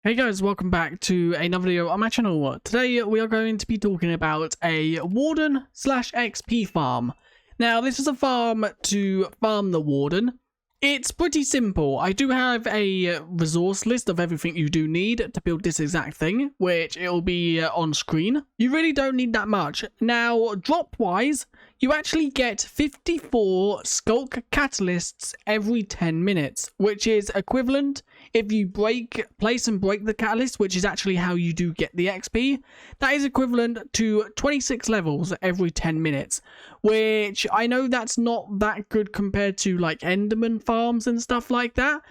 Hey guys, welcome back to another video on my channel. Today we are going to be talking about a Warden / XP farm. Now this is a farm to farm the Warden. It's pretty simple. I do have a resource list of everything you do need to build this exact thing, which it will be on screen. You really don't need that much. Now drop wise, you actually get 54 Sculk catalysts every 10 minutes, which is equivalent if you place and break the catalyst, which is actually how you do get the XP. That is equivalent to 26 levels every 10 minutes, which I know that's not that good compared to like Enderman farms and stuff like that.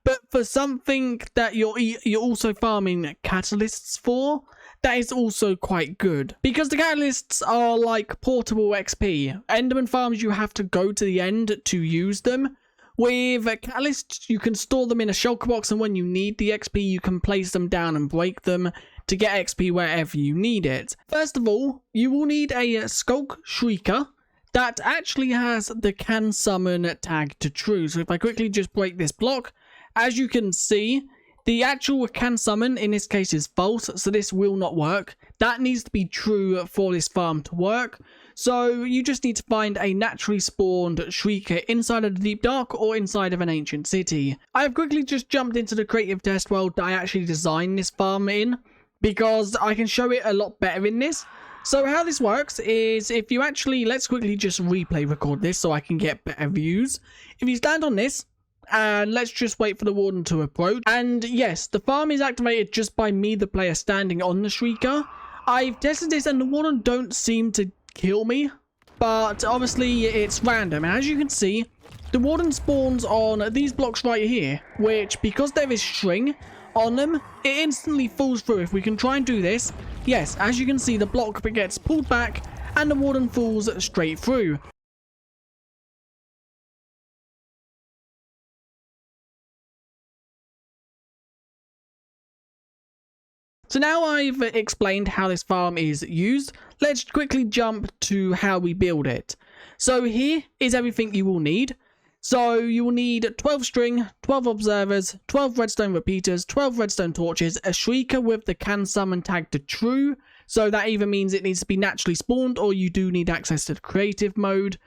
But for something that you're also farming catalysts for, that is also quite good. Because the catalysts are like portable XP. Enderman farms, you have to go to the end to use them. With catalysts, you can store them in a shulker box, and when you need the XP, you can place them down and break them to get XP wherever you need it. First of all, you will need a Sculk Shrieker that actually has the can summon tag to true. So if I quickly just break this block, as you can see, the actual can summon in this case is false, so this will not work. That needs to be true for this farm to work. So you just need to find a naturally spawned Shrieker inside of the Deep Dark or inside of an ancient city. I have quickly just jumped into the creative test world that I actually designed this farm in, because I can show it a lot better in this. So how this works is if you actually, let's quickly just replay record this so I can get better views. If you stand on this, and let's just wait for the Warden to approach. And yes, the farm is activated just by me, the player, standing on the Shrieker. I've tested this and the Warden don't seem to kill me, but obviously it's random. And as you can see, the Warden spawns on these blocks right here, which, because there is string on them, it instantly falls through. If we can try and do this, yes, as you can see, the block gets pulled back and the Warden falls straight through. So now I've explained how this farm is used, let's quickly jump to how we build it. So here is everything you will need. So you will need 12 string, 12 observers, 12 redstone repeaters, 12 redstone torches, a Shrieker with the can summon tag to true. So that either means it needs to be naturally spawned or you do need access to the creative mode.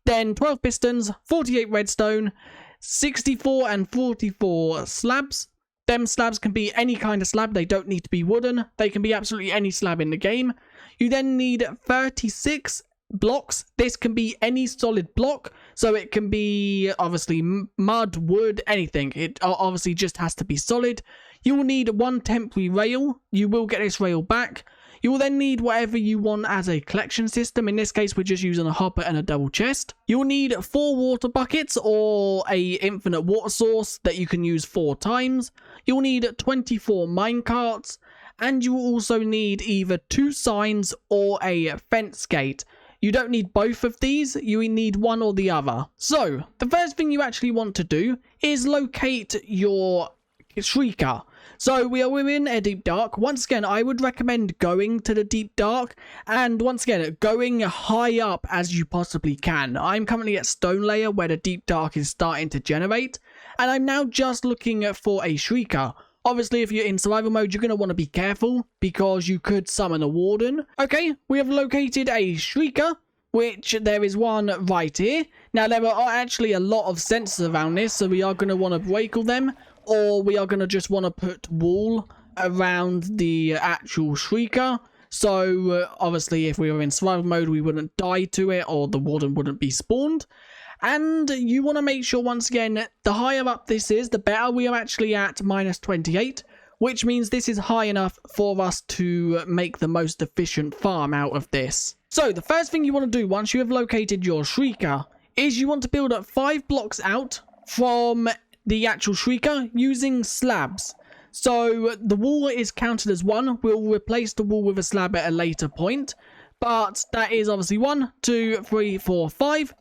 Then 12 pistons, 48 redstone, 64 and 44 slabs. Them slabs can be any kind of slab, they don't need to be wooden, they can be absolutely any slab in the game. You then need 36 blocks. This can be any solid block, so it can be obviously mud, wood, anything. It obviously just has to be solid. You will need one temporary rail, you will get this rail back. You will then need whatever you want as a collection system. In this case, we're just using a hopper and a double chest. You will need 4 water buckets or a infinite water source that you can use 4 times. You will need 24 minecarts, and you will also need either 2 signs or a fence gate. You don't need both of these, you need one or the other. So, the first thing you actually want to do is locate your Shrieker. So we are within a Deep Dark. Once again, I would recommend going to the Deep Dark, and once again, going high up as you possibly can. I'm currently at Stone Layer where the Deep Dark is starting to generate, and I'm now just looking for a Shrieker. Obviously, if you're in survival mode, you're going to want to be careful because you could summon a Warden. Okay, we have located a Shrieker, which there is one right here. Now, there are actually a lot of sensors around this, so we are going to want to break all them, or we are going to just want to put wall around the actual Shrieker. So, obviously, if we were in survival mode, we wouldn't die to it, or the Warden wouldn't be spawned. And you want to make sure, once again, the higher up this is, the better. We are actually at -28, which means this is high enough for us to make the most efficient farm out of this. So, the first thing you want to do once you have located your Shrieker is you want to build up 5 blocks out from the actual Shrieker using slabs. So the wall is counted as 1. We'll replace the wall with a slab at a later point. But that is obviously 1, 2, 3, 4, 5.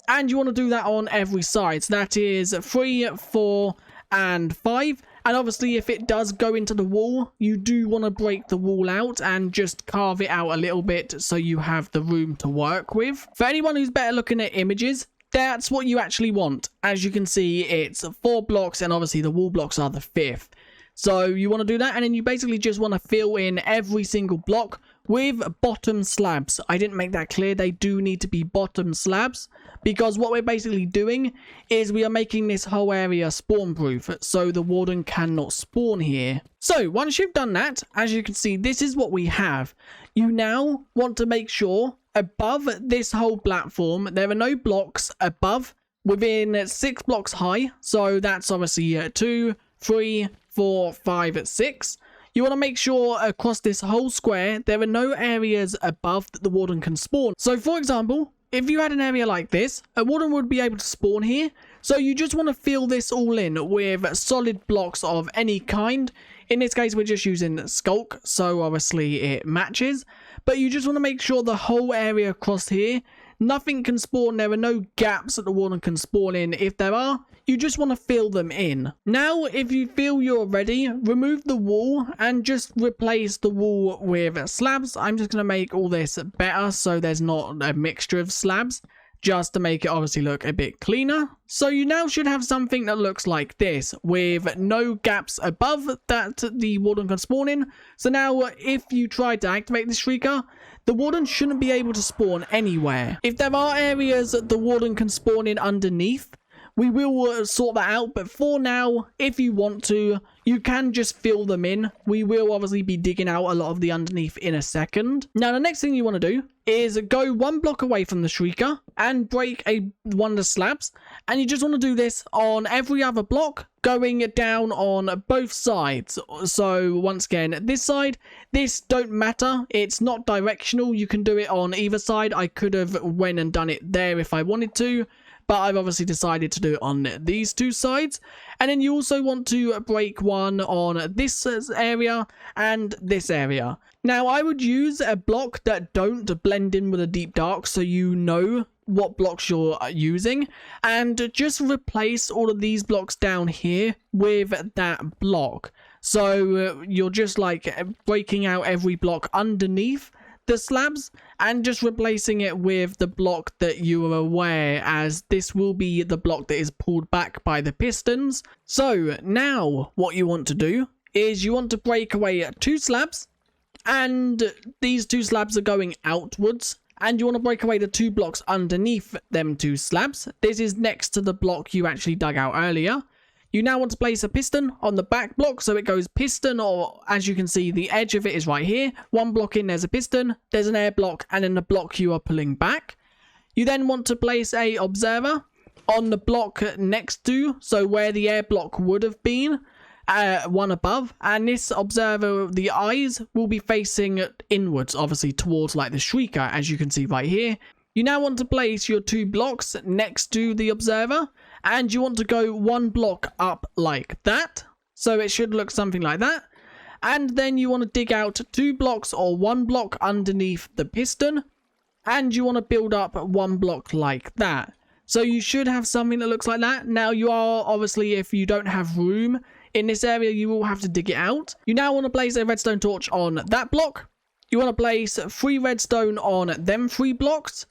And you want to do that on every side. So that is 3, 4, and 5. And obviously if it does go into the wall, you do want to break the wall out and just carve it out a little bit so you have the room to work with. For anyone who's better looking at images, that's what you actually want. As you can see, it's 4 blocks, and obviously the wall blocks are the 5th. So you want to do that, and then you basically just want to fill in every single block with bottom slabs. I didn't make that clear. They do need to be bottom slabs, because what we're basically doing is we are making this whole area spawn proof, so the warden cannot spawn here. So once you've done that, as you can see, this is what we have. You now want to make sure above this whole platform there are no blocks above within 6 blocks high. So that's obviously 2, 3, 4, 5, 6. You want to make sure across this whole square there are no areas above that the warden can spawn. So for example, if you had an area like this, a warden would be able to spawn here. So you just want to fill this all in with solid blocks of any kind. In this case, we're just using Sculk, so obviously it matches. But you just want to make sure the whole area across here, nothing can spawn. There are no gaps that the warden can spawn in. If there are, you just want to fill them in. Now, if you feel you're ready, remove the wall and just replace the wall with slabs. I'm just going to make all this better so there's not a mixture of slabs, just to make it obviously look a bit cleaner. So you now should have something that looks like this, with no gaps above that the warden can spawn in. So now if you try to activate the Shrieker, the warden shouldn't be able to spawn anywhere. If there are areas that the warden can spawn in underneath, we will sort that out, but for now, if you want to, you can just fill them in. We will obviously be digging out a lot of the underneath in a second. Now, the next thing you want to do is go 1 block away from the Shrieker and break one of the slabs. And you just want to do this on every other block, going down on both sides. So once again, this side, this don't matter. It's not directional. You can do it on either side. I could have went and done it there if I wanted to, but I've obviously decided to do it on these 2 sides. And then you also want to break one on this area and this area. Now, I would use a block that don't blend in with a deep dark, so you know what blocks you're using, and just replace all of these blocks down here with that block. So you're just like breaking out every block underneath the slabs and just replacing it with the block that you are aware, as this will be the block that is pulled back by the pistons. So now what you want to do is you want to break away 2 slabs, and these 2 slabs are going outwards, and you want to break away the 2 blocks underneath them 2 slabs. This is next to the block you actually dug out earlier. You now want to place a piston on the back block, so it goes piston, or as you can see, the edge of it is right here. 1 block in, there's a piston, there's an air block, and then the block you are pulling back. You then want to place a observer on the block next to, so where the air block would have been, one above, and this observer, the eyes will be facing inwards, obviously towards like the Shrieker, as you can see right here. You now want to place your 2 blocks next to the observer, and you want to go 1 block up like that. So it should look something like that. And then you want to dig out 2 blocks or 1 block underneath the piston, and you want to build up 1 block like that. So you should have something that looks like that. Now you are obviously, if you don't have room in this area, you will have to dig it out. You now want to place a redstone torch on that block. You want to place 3 redstone on them 3 blocks.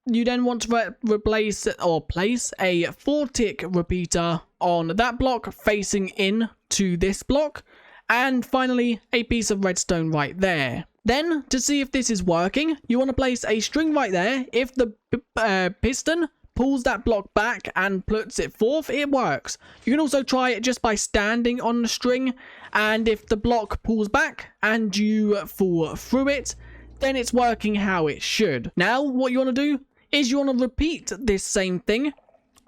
You then want to replace or place a 4-tick repeater on that block facing in to this block. And finally, a piece of redstone right there. Then, to see if this is working, you want to place a string right there. If the piston pulls that block back and puts it forth, it works. You can also try it just by standing on the string, and if the block pulls back and you fall through it, then it's working how it should. Now, what you want to do is you want to repeat this same thing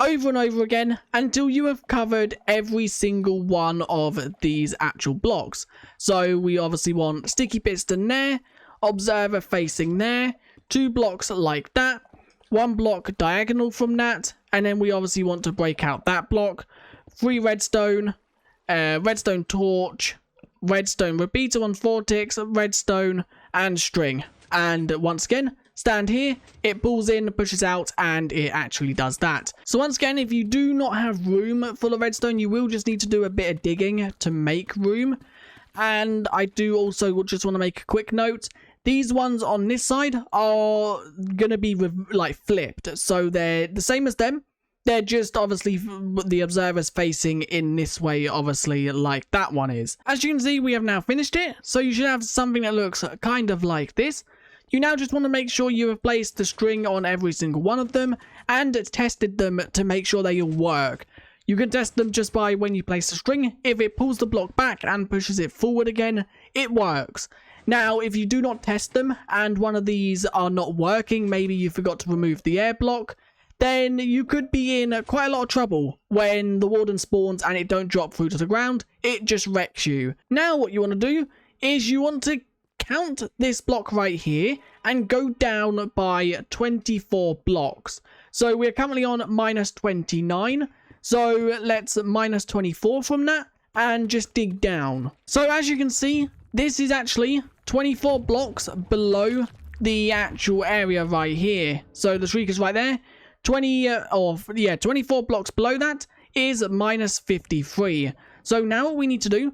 over and over again until you have covered every single one of these actual blocks. So we obviously want sticky piston there, observer facing there, 2 blocks like that, 1 block diagonal from that, and then we obviously want to break out that block, 3 redstone, redstone torch, redstone repeater on 4 ticks, redstone, and string. And once again, stand here, it pulls in, pushes out, and it actually does that. So once again, if you do not have room for the redstone, you will just need to do a bit of digging to make room. And I do also just want to make a quick note. These ones on this side are going to be like flipped. So they're the same as them. They're just obviously the observers facing in this way, obviously, like that one is. As you can see, we have now finished it. So you should have something that looks kind of like this. You now just want to make sure you have placed the string on every single one of them and tested them to make sure they all work. You can test them just by when you place the string. If it pulls the block back and pushes it forward again, it works. Now, if you do not test them and one of these are not working, maybe you forgot to remove the air block, then you could be in quite a lot of trouble when the Warden spawns and it don't drop through to the ground. It just wrecks you. Now what you want to do is you want to count this block right here and go down by 24 blocks. So we're currently on minus 29. So let's minus 24 from that and just dig down. So as you can see, this is actually 24 blocks below the actual area right here. So the Shrieker's right there. 24 blocks below that is minus 53. So now what we need to do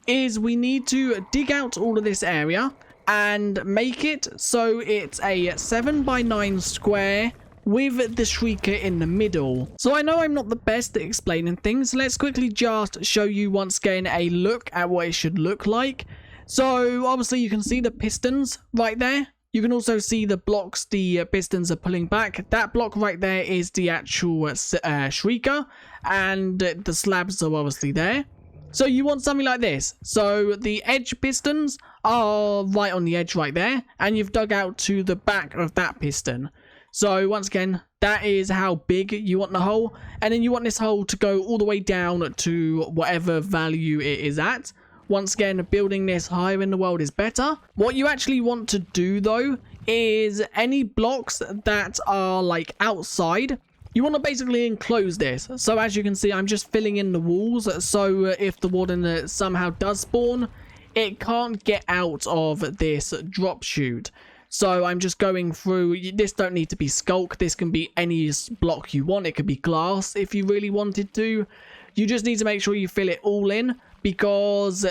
is we need to dig out all of this area and make it so it's a 7 by 9 square with the Shrieker in the middle. So I know I'm not the best at explaining things. Let's quickly just show you once again a look at what it should look like. So obviously you can see the pistons right there. You can also see the blocks the pistons are pulling back. That block right there is the actual Shrieker, and the slabs are obviously there. So you want something like this. So the edge pistons are right on the edge right there, and you've dug out to the back of that piston. So once again, that is how big you want the hole, and then you want this hole to go all the way down to whatever value it is at. Once again, building this higher in the world is better. What you actually want to do though is any blocks that are like outside, you want to basically enclose this. So as you can see, I'm just filling in the walls. So if the Warden somehow does spawn, it can't get out of this drop chute. So I'm just going through. This don't need to be Sculk. This can be any block you want. It could be glass if you really wanted to. You just need to make sure you fill it all in, because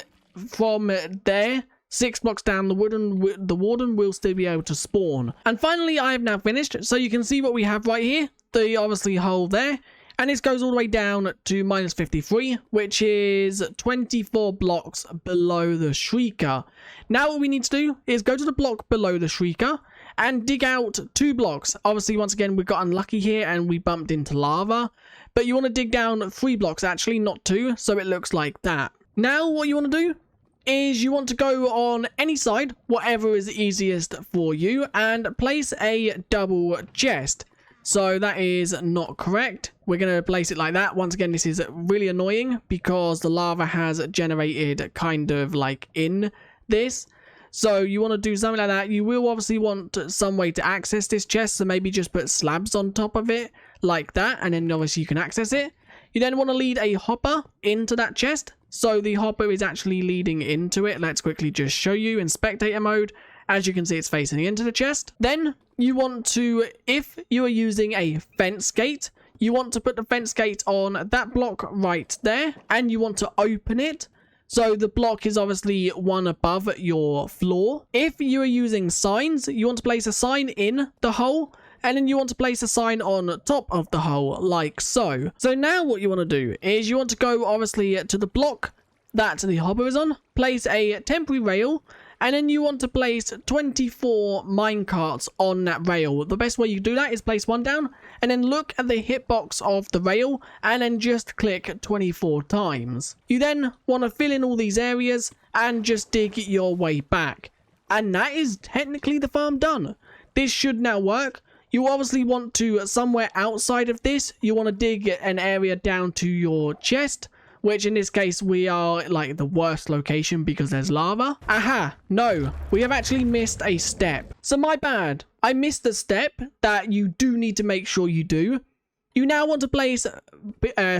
from there, 6 blocks down, the Warden will still be able to spawn. And finally, I have now finished. So you can see what we have right here. The obviously hole there. And this goes all the way down to minus 53, which is 24 blocks below the Shrieker. Now what we need to do is go to the block below the Shrieker and dig out 2 blocks. Obviously, once again, we got unlucky here and we bumped into lava. But you want to dig down 3 blocks, actually, not 2, so it looks like that. Now what you want to do is you want to go on any side, whatever is easiest for you, and place a double chest. So that is not correct. We're going to place it like that. Once again, this is really annoying because the lava has generated kind of like in this. So you want to do something like that. You will obviously want some way to access this chest. So maybe just put slabs on top of it like that. And then obviously you can access it. You then want to lead a hopper into that chest. So the hopper is actually leading into it. Let's quickly just show you in spectator mode. As you can see, it's facing into the chest. Then you want to, if you are using a fence gate, you want to put the fence gate on that block right there. And you want to open it. So the block is obviously one above your floor. If you are using signs, you want to place a sign in the hole. And then you want to place a sign on top of the hole, like so. So now what you want to do is you want to go obviously to the block that the hopper is on. Place a temporary rail. And then you want to place 24 minecarts on that rail. The best way you do that is place one down and then look at the hitbox of the rail and then just click 24 times. You then want to fill in all these areas and just dig your way back. And that is technically the farm done. This should now work. You obviously want to, somewhere outside of this, you want to dig an area down to your chest. Which in this case, we are like the worst location because there's lava. Aha, no, we have actually missed a step. So my bad. I missed a step that you do need to make sure you do. You now want to place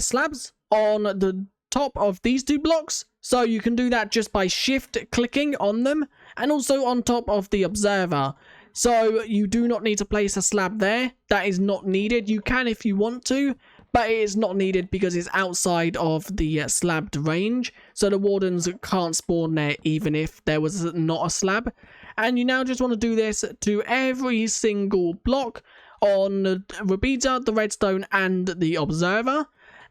slabs on the top of these 2 blocks. So you can do that just by shift clicking on them and also on top of the observer. So you do not need to place a slab there. That is not needed. You can if you want to. But it is not needed because it's outside of the slabbed range. So the Wardens can't spawn there even if there was not a slab. And you now just want to do this to every single block on the repeater, the redstone, and the observer.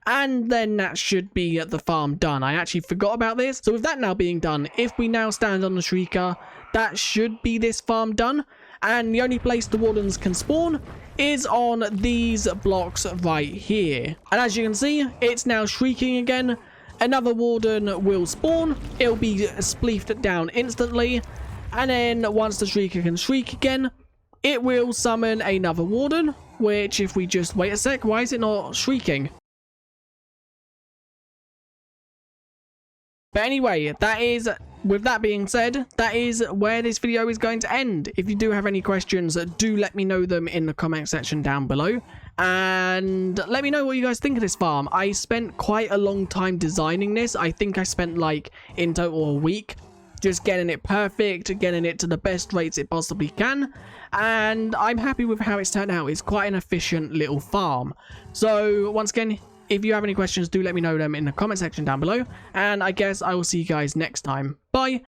And then that should be the farm done. I actually forgot about this. So with that now being done, if we now stand on the Shrieker, that should be this farm done. And the only place the wardens can spawn is on these blocks right here. And as you can see, it's now shrieking again. Another warden will spawn. It'll be spleefed down instantly. And then once the Shrieker can shriek again, it will summon another warden. Which, if we just wait a sec, why is it not shrieking? But anyway, with that being said, that is where this video is going to end. If you do have any questions, do let me know them in the comment section down below. And let me know what you guys think of this farm. I spent quite a long time designing this. I think I spent like in total a week just getting it perfect, getting it to the best rates it possibly can. And I'm happy with how it's turned out. It's quite an efficient little farm. So once again, if you have any questions, do let me know them in the comment section down below. And I guess I will see you guys next time. Bye.